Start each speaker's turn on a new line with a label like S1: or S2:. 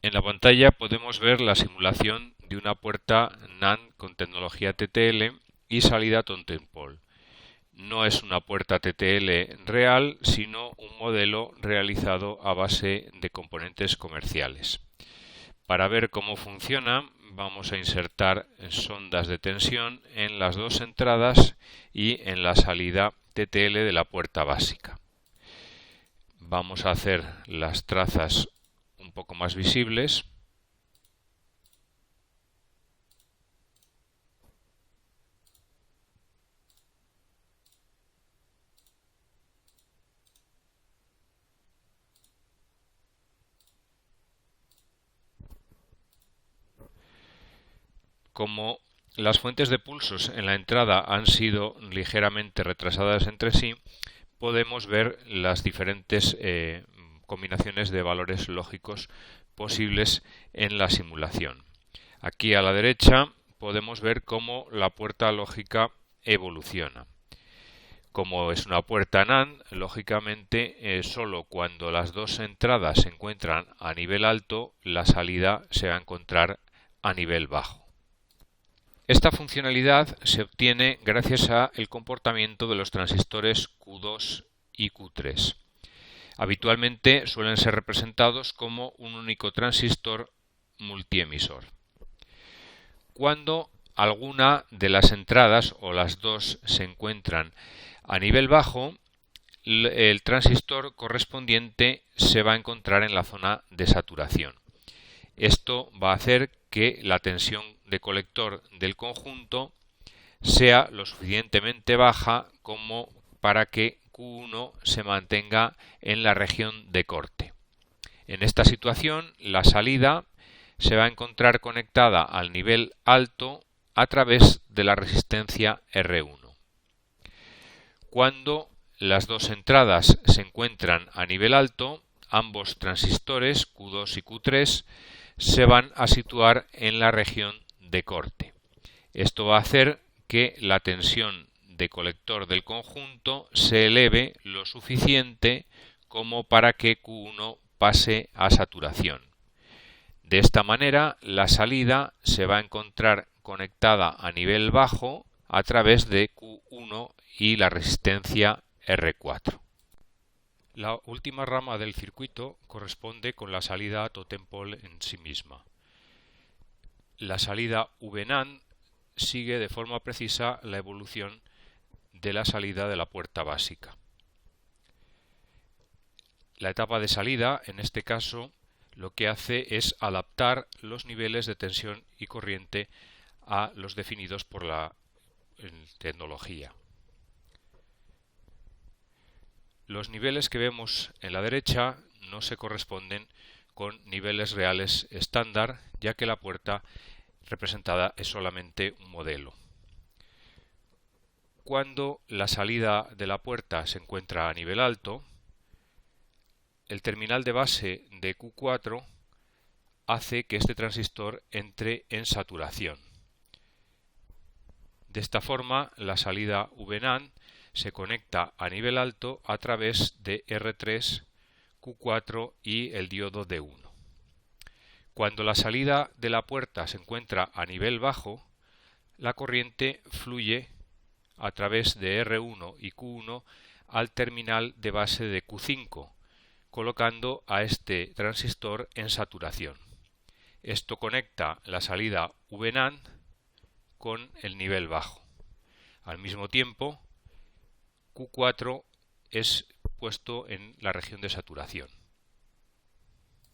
S1: En la pantalla podemos ver la simulación de una puerta NAND con tecnología TTL y salida Totem Pole. No es una puerta TTL real, sino un modelo realizado a base de componentes comerciales. Para ver cómo funciona, vamos a insertar sondas de tensión en las dos entradas y en la salida TTL de la puerta básica. Vamos a hacer las trazas un poco más visibles. Como las fuentes de pulsos en la entrada han sido ligeramente retrasadas entre sí, podemos ver las diferentes combinaciones de valores lógicos posibles en la simulación. Aquí a la derecha podemos ver cómo la puerta lógica evoluciona. Como es una puerta NAND, lógicamente solo cuando las dos entradas se encuentran a nivel alto, la salida se va a encontrar a nivel bajo. Esta funcionalidad se obtiene gracias al comportamiento de los transistores Q2 y Q3. Habitualmente suelen ser representados como un único transistor multiemisor. Cuando alguna de las entradas o las dos se encuentran a nivel bajo, el transistor correspondiente se va a encontrar en la zona de saturación. Esto va a hacer que la tensión de colector del conjunto sea lo suficientemente baja como para que Q1 se mantenga en la región de corte. En esta situación, la salida se va a encontrar conectada al nivel alto a través de la resistencia R1. Cuando las dos entradas se encuentran a nivel alto, ambos transistores Q2 y Q3 se van a situar en la región de corte. Esto va a hacer que la tensión de colector del conjunto se eleve lo suficiente como para que Q1 pase a saturación. De esta manera, la salida se va a encontrar conectada a nivel bajo a través de Q1 y la resistencia R4. La última rama del circuito corresponde con la salida Totem Pole en sí misma. La salida VNAND sigue de forma precisa la evolución de la salida de la puerta básica. La etapa de salida, en este caso, lo que hace es adaptar los niveles de tensión y corriente a los definidos por la tecnología. Los niveles que vemos en la derecha no se corresponden con niveles reales estándar, ya que la puerta representada es solamente un modelo. Cuando la salida de la puerta se encuentra a nivel alto, el terminal de base de Q4 hace que este transistor entre en saturación. De esta forma, la salida VNAND se conecta a nivel alto a través de R3, Q4 y el diodo D1. Cuando la salida de la puerta se encuentra a nivel bajo, la corriente fluye a través de R1 y Q1 al terminal de base de Q5, colocando a este transistor en saturación. Esto conecta la salida VNAND con el nivel bajo. Al mismo tiempo, Q4 es puesto en la región de saturación.